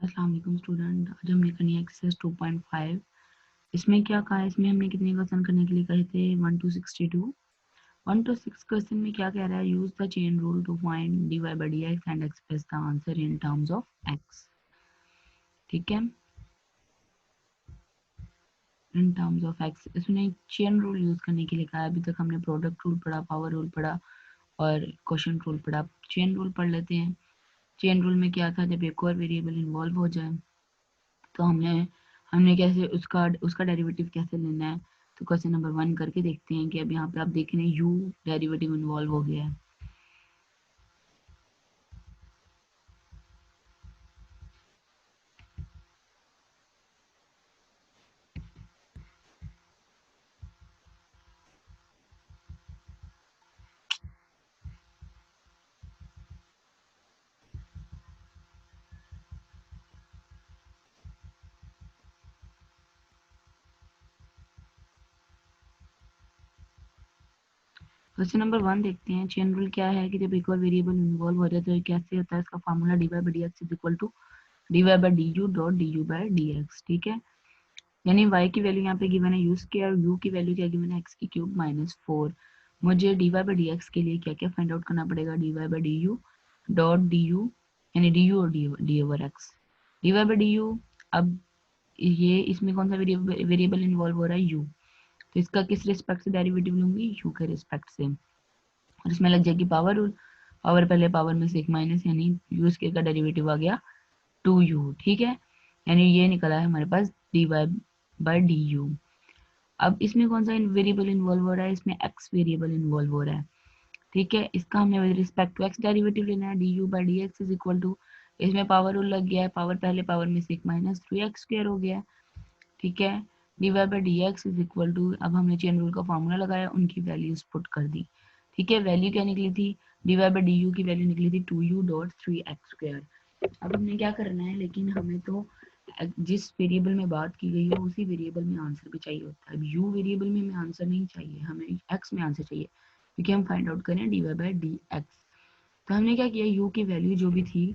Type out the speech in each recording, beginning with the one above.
अस्सलाम वालेकुम स्टूडेंट। आज हमने करनी है एक्सरसाइज 2.5। इसमें क्या कहा है, इसमें हमने कितने क्वेश्चन करने के लिए कहे थे 1 to 62। 1 to 6 क्वेश्चन में क्या कह रहा है, use the chain rule to find dy by dx and express the answer in terms of x। ठीक है, इन टर्म्स ऑफ x। इसमें चेन रूल यूज करने के लिए कहा है। अभी तक हमने प्रोडक्ट रूल पढ़ा, पावर रूल पढ़ा और क्वेश्चन रूल पढ़ा। चेन रूल पढ़ लेते हैं। चेन रूल में क्या था, जब एक और वेरिएबल इन्वॉल्व हो जाए तो हमने हमने कैसे उसका उसका डेरिवेटिव कैसे लेना है। तो क्वेश्चन नंबर 1 करके देखते हैं कि अब यहाँ पे आप देख रहे हैं u डेरिवेटिव इन्वॉल्व हो गया है। क्वेश्चन नंबर 1 देखते हैं। चेन रूल क्या है कि जब एक और वेरिएबल इन्वॉल्व हो जाए तो ये कैसे होता है, इसका formula dy by dx is equal to dy by du dot du by dx। ठीक है, यानी y की वैल्यू यहाँ पे गिवन है u स्क्वायर, u की वैल्यू क्या गिवन है x की क्यूब माइनस 4। मुझे dy by dx के लिए क्या क्या फाइंड आउट करना पड़ेगा, dy by du dot du, यानी du और d over x। dy by du, अब ये इसमें कौन सा वेरिएबल इन्वॉल्व हो रहा है, u। तो इसका किस रिस्पेक्ट से डेरिवेटिव लूंगी, u के रिस्पेक्ट से। और इसमें लग जाएगी पावर रूल। पावर पहले पावर में से एक माइनस, यानी u स्क्वायर का डेरिवेटिव आ गया 2u। ठीक है, यानी ये निकला है हमारे पास dy by du। अब इसमें कौन सा वेरिएबल इन्वॉल्व हो रहा है, इसमें x वेरिएबल इन्वॉल्व हो रहा है। ठीक है, इसका हमें with respect to x derivative लेना है। du by dx is equal to, इसमें पावर रूल लग गया है, पावर पहले पावर में से एक माइनस 3x स्क्वायर हो गया। ठीक है, dy by dx is equal to, अब हमने चेन रूल का फॉर्मूला लगाया, उनकी वैल्यूज पुट कर दी। ठीक है, वैल्यू क्या निकली थी, dy by du की वैल्यू निकली थी 2u डॉट 3x स्क्वायर। अब हमने क्या करना है, लेकिन हमें तो जिस वेरिएबल में बात की गई हो उसी वेरिएबल में आंसर भी चाहिए होता है। अब u वेरिएबल में हमें आंसर नहीं चाहिए, हमें x में आंसर चाहिए, क्योंकि हम फाइंड आउट करें dy by dx। तो हमने क्या किया, u की वैल्यू जो भी थी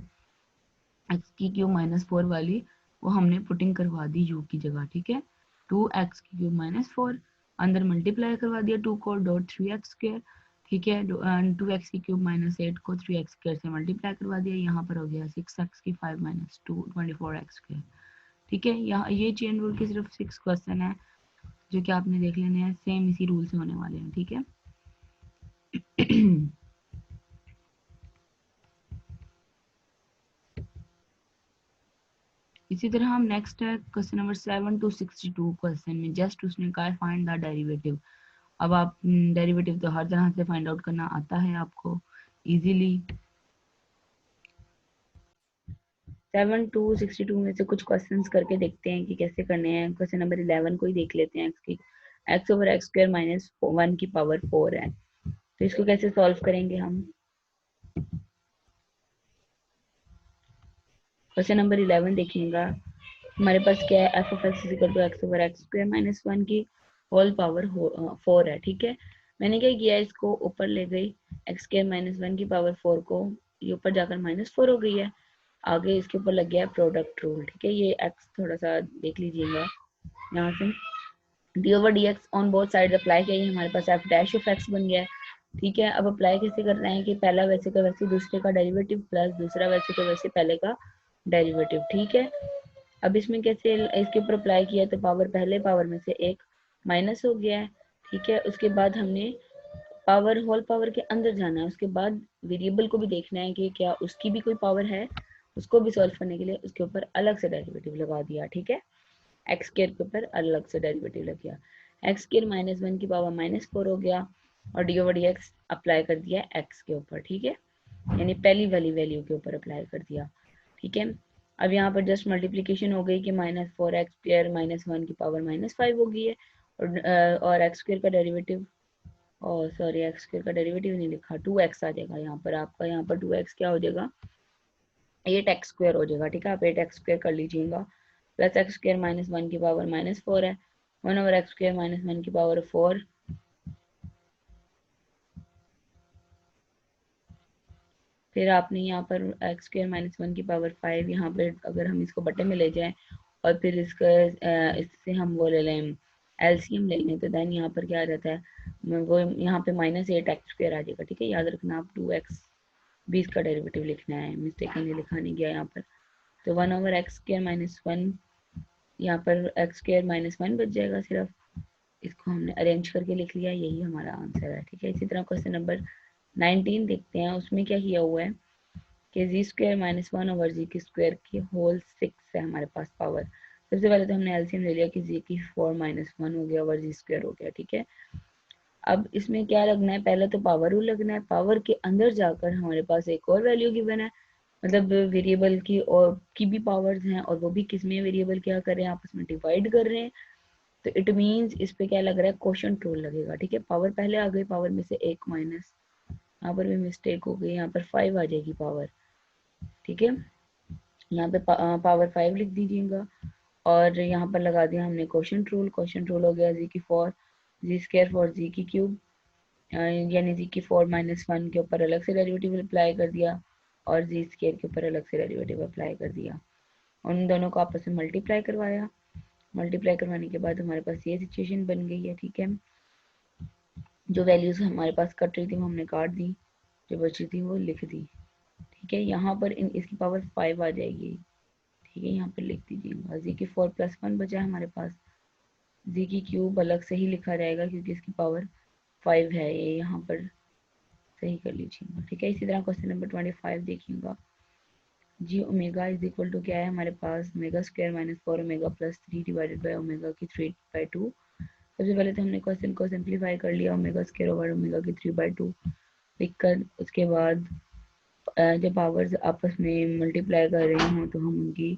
x की क्यूब माइनस 4 वाली, वो हमने पुटिंग करवा दी u की जगह। ठीक है, 2x की क्यूब माइनस 4 अंदर मल्टीप्लाई करवा दिया 2 को डॉट 3x स्क्वायर। ठीक है, 2x की क्यूब माइनस 8 को 3x स्क्वायर से मल्टीप्लाई करवा दिया, यहाँ पर हो गया 6x की 5 माइनस 2 24x स्क्वायर। ठीक है, यहाँ ये चेन रूल के सिर्फ 6 क्वेश्चन है जो कि आपने देख लेने हैं, सेम इसी रूल से होने वाले हैं। ठीक है इसी तरह हम नेक्स्ट है क्वेश्चन नंबर 7 to 62 क्वेश्चन में जस्ट उसने कहा फाइंड द डेरिवेटिव। अब आप डेरिवेटिव तो हर तरह से फाइंड आउट करना आता है आपको इजीली। 7 to 62 में से कुछ क्वेश्चंस करके देखते हैं कि कैसे करने हैं। क्वेश्चन नंबर 11 को ही देख लेते हैं। X over x square minus 1 की पावर 4 है, तो इसको कैसे सॉल्व करेंगे हम। क्वेश्चन नंबर 11 देखिएगा, हमारे पास क्या है, F of x is equal to x over x square minus 1 की होल पावर 4 है। ठीक है, मैंने क्या किया, इसको ऊपर ले गई, एक्स स्क्वायर माइनस 1 की पावर 4 को ये ऊपर जाकर माइनस 4 हो गई है। आगे इसके ऊपर लग गया है प्रोडक्ट रूल। ठीक है, ये एक्स थोड़ा सा देख लीजिएगा यहाँ से, D over D x on both side apply किया, ये हमारे पास एफ डैश ऑफ एक्स बन गया है। ठीक है, अब अप्लाई कैसे कर रहे हैं कि पहला वैसे का वैसे दूसरे का डेरिवेटिव प्लस दूसरा वैसे का वैसे पहले का डेरिवेटिव। ठीक है, अब इसमें कैसे इसके ऊपर अप्लाई किया तो पावर पहले पावर में से एक माइनस हो गया है। ठीक है, उसके बाद हमने पावर होल पावर के अंदर जाना है, उसके बाद वेरिएबल को भी देखना है कि क्या उसकी भी कोई पावर है, उसको भी सॉल्व करने के लिए उसके ऊपर अलग से डेरिवेटिव लगा दिया। ठीक है, एक्स स्क्वायर के ऊपर अलग से डेरिवेटिव लग गया, एक्स स्क्वायर माइनस 1 की पावर माइनस 4 हो गया, और D over D x apply कर दिया एक्स के ऊपर। ठीक है, यानी पहली वाली वैल्यू के ऊपर अप्लाई कर दिया। ठीक है, अब यहाँ पर जस्ट मल्टीप्लीकेशन हो गई कि माइनस 4x स्क्वायर माइनस 1 की पावर माइनस 5 हो गई है, और एक्स स्क्वायर का डेरिवेटिव, और सॉरी एक्स स्क्वायर का डेरिवेटिव नहीं लिखा, 2x आ जाएगा यहाँ पर आपका, यहाँ पर 2x क्या हो जाएगा, 8x स्क्वायर हो जाएगा। ठीक है, आप 8x स्क्वायर कर लीजिएगा, प्लस एक्स स्क्वायर माइनस 1 की पावर माइनस 4 है, 1 ओवर एक्स स्क्वायर माइनस 1 की पावर 4, फिर आपने यहाँ पर एक्स स्क्वायर माइनस 1 की पावर 5, यहाँ पर अगर हम इसको बटे में ले जाएं और फिर इसका इससे हम वो ले लें एलसीएम ले लें, तो देन यहाँ पर क्या आ जाता है, वो यहाँ पे -8 एक्स स्क्वायर आ जाएगा। ठीक है, याद रखना आप 2x भी इसका डेरिवेटिव लिखना है, मिस्टेकनली लिखा नहीं गया यहाँ पर। तो 1/x स्क्वायर माइनस 1, यहाँ पर एक्स स्क्वायर माइनस 1 बच जाएगा सिर्फ, इसको हमने अरेंज करके लिख लिया, यही हमारा आंसर है। ठीक है, इसी तरह क्वेश्चन नंबर 19 देखते हैं। उसमें क्या किया हुआ है कि जी स्क्वायर माइनस 1 जी की स्क्वायर की होल 6 है हमारे पास पावर। सबसे पहले तो हमने एलसीएम ले लिया कि जी की 4 माइनस 1 हो गया ओवर जी स्क्वायर हो गया। ठीक है, अब इसमें क्या लगना है, पहले तो पावर रूल लगना है। पावर के अंदर जाकर हमारे पास एक और वैल्यू गिवन है, मतलब वेरिएबल की और की भी पावर्स हैं, और वो भी किसमें वेरिएबल क्या कर रहे हैं, आपस में डिवाइड कर रहे हैं। तो इट मीन्स इस पे क्या लग रहा है, क्वोशंट रूल लगेगा। ठीक है, पावर पहले आ गई, पावर में से एक माइनस, यहाँ पर भी मिस्टेक हो गई, यहाँ पर 5 आ जाएगी पावर। ठीक है, यहाँ पे पावर 5 लिख दीजिएगा, और यहाँ पर लगा दिया हमने क्वोशंट रूल। क्वोशंट रूल हो गया जी की 4 जी स्क्वायर फॉर जी की क्यूब, यानी जी की 4 माइनस 1 के ऊपर अलग से डेरिवेटिव अप्लाई कर दिया, और जी स्क्वायर के ऊपर अलग से डेरिवेटिव अप्लाई कर दिया। उन दोनों को आपस में मल्टीप्लाई करवाया। मल्टीप्लाई करवाने के बाद हमारे पास ये सिचुएशन बन गई है। ठीक है, जो वैल्यूज हमारे पास कट रही थी वो हमने काट दी, जो बची थी वो लिख दी। ठीक है, यहाँ पर इसकी पावर 5 आ जाएगी। ठीक है, यहाँ पर लिख दीजिएगा जी की 4 प्लस 1 बचा है हमारे पास, जी की क्यूब अलग से ही लिखा जाएगा क्योंकि इसकी पावर 5 है, ये यहाँ पर सही कर लीजिएगा। ठीक है, इसी तरह क्वेश्चन नंबर 25 देखिएगा। G omega is equal to क्या है हमारे पास, omega square minus 4 omega plus 3 divided by omega की 3/2। सबसे पहले तो हमने क्वेश्चन को सिंप्लीफाई कर लिया, ओमेगा स्क्वायर ओवर ओमेगा की 3/2 लिखकर। उसके बाद जब पावर्स आपस में मल्टीप्लाई कर रही हों तो हम उनकी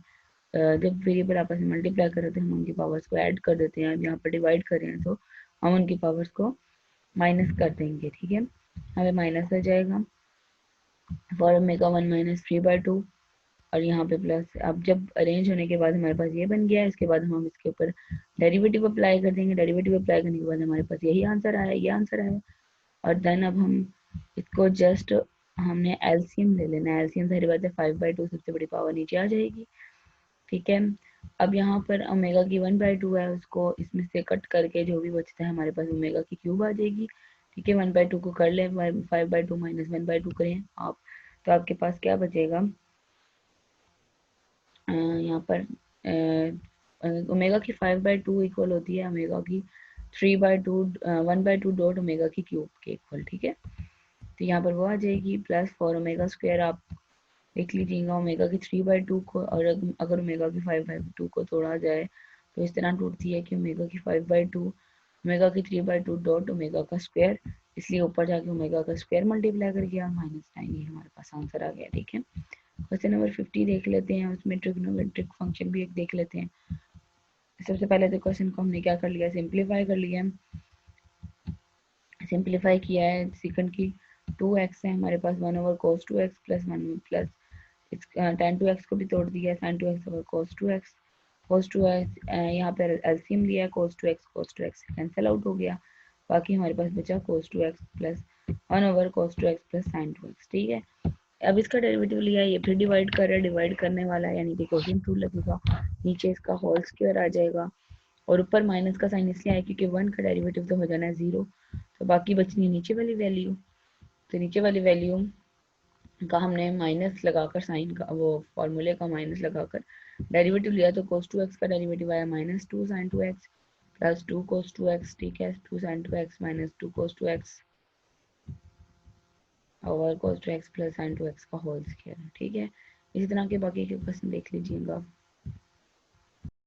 जब वेरिएबल आपस में मल्टीप्लाई कर रहे थे हम उनकी पावर्स को ऐड कर देते हैं। यहाँ पर डिवाइड कर रहे हैं तो हम उनकी पावर्स को माइनस कर देंगे। ठीक है, हमें माइनस आ जाएगा फॉर ओमेगा 1 माइनस 3/2, और यहाँ पे प्लस। अब जब अरेंज होने के बाद हमारे पास ये बन गया है, इसके बाद हम इसके ऊपर डेरिवेटिव अप्लाई कर देंगे। डेरिवेटिव अप्लाई करने के बाद हमारे पास यही आंसर आया, ये आंसर आया। और देन अब हम इसको जस्ट हमने एलसीएम ले लेना है। एलसीएम सारी बात है 5/2, सबसे बड़ी पावर नीचे आ जाएगी। ठीक है, अब यहाँ पर ओमेगा की 1/2 है, उसको इसमें से कट करके जो भी बचता है हमारे पास ओमेगा की क्यूब आ जाएगी। ठीक है, 1/2 को कर लें, 5/2 माइनस 1/2 करें आप, तो आपके पास क्या बचेगा, यहाँ पर ओमेगा की 5/2 इक्वल होती है ओमेगा की 3/2 1/2 डॉट ओमेगा की क्यूब के इक्वल। ठीक है, तो यहाँ पर वो आ जाएगी प्लस 4 ओमेगा स्क्वायर आप लिख लीजिएगा ओमेगा की 3/2 को, और अगर ओमेगा की 5/2 को तोड़ा जाए तो इस तरह टूटती है कि ओमेगा की 5/2 ओमेगा की 3/2 डॉट ओमेगा का स्क्वायर, इसलिए ऊपर जाके ओमेगा का स्क्वायर मल्टीप्लाई कर गया -9, ये हमारे पास आंसर आ गया। ठीक है, क्वेश्चन नंबर 50 देख लेते हैं, उसमें ट्रिग्नोमेट्रिक फंक्शन भी एक देख लेते हैं। सबसे पहले तो क्वेश्चन को हमने क्या कर लिया, सिंप्लीफाई कर लिया। सिंप्लीफाई किया है, सेकंड की 2x है हमारे पास, 1/cos 2x plus 1 plus tan 2x को भी तोड़ दिया, sin 2x over cos 2x। cos 2x यहाँ पर एलसीएम लिया है, cos 2x कैंसिल आउट हो गया, बाकी हमारे पास बचा cos 2x plus 1/cos 2x plus sin 2x। ठीक है, अब इसका डेरिवेटिव लिया, ये फिर डिवाइड कर रहा है, डिवाइड करने वाला है यानी कि क्वोशिएंट रूल लगेगा, नीचे इसका होल स्क्वायर आ जाएगा, और ऊपर माइनस का साइन इसलिए आया क्योंकि 1 का डेरिवेटिव तो हो जाना है 0, तो बाकी बचनी नीचे वाली वैल्यू। तो नीचे वाली वैल्यू का हमने माइनस लगाकर, साइन का वो फॉर्मूले का माइनस लगाकर डेरिवेटिव लिया, तो cos 2x का डेरिवेटिव आया -2 sin 2x plus 2 cos 2x। ठीक है, 2 sin 2x minus 2 cos 2x over cos 2x plus sin 2x का होल स्क्वायर। ठीक है, इसी तरह के बाकी के क्वेश्चन देख लीजिएगा।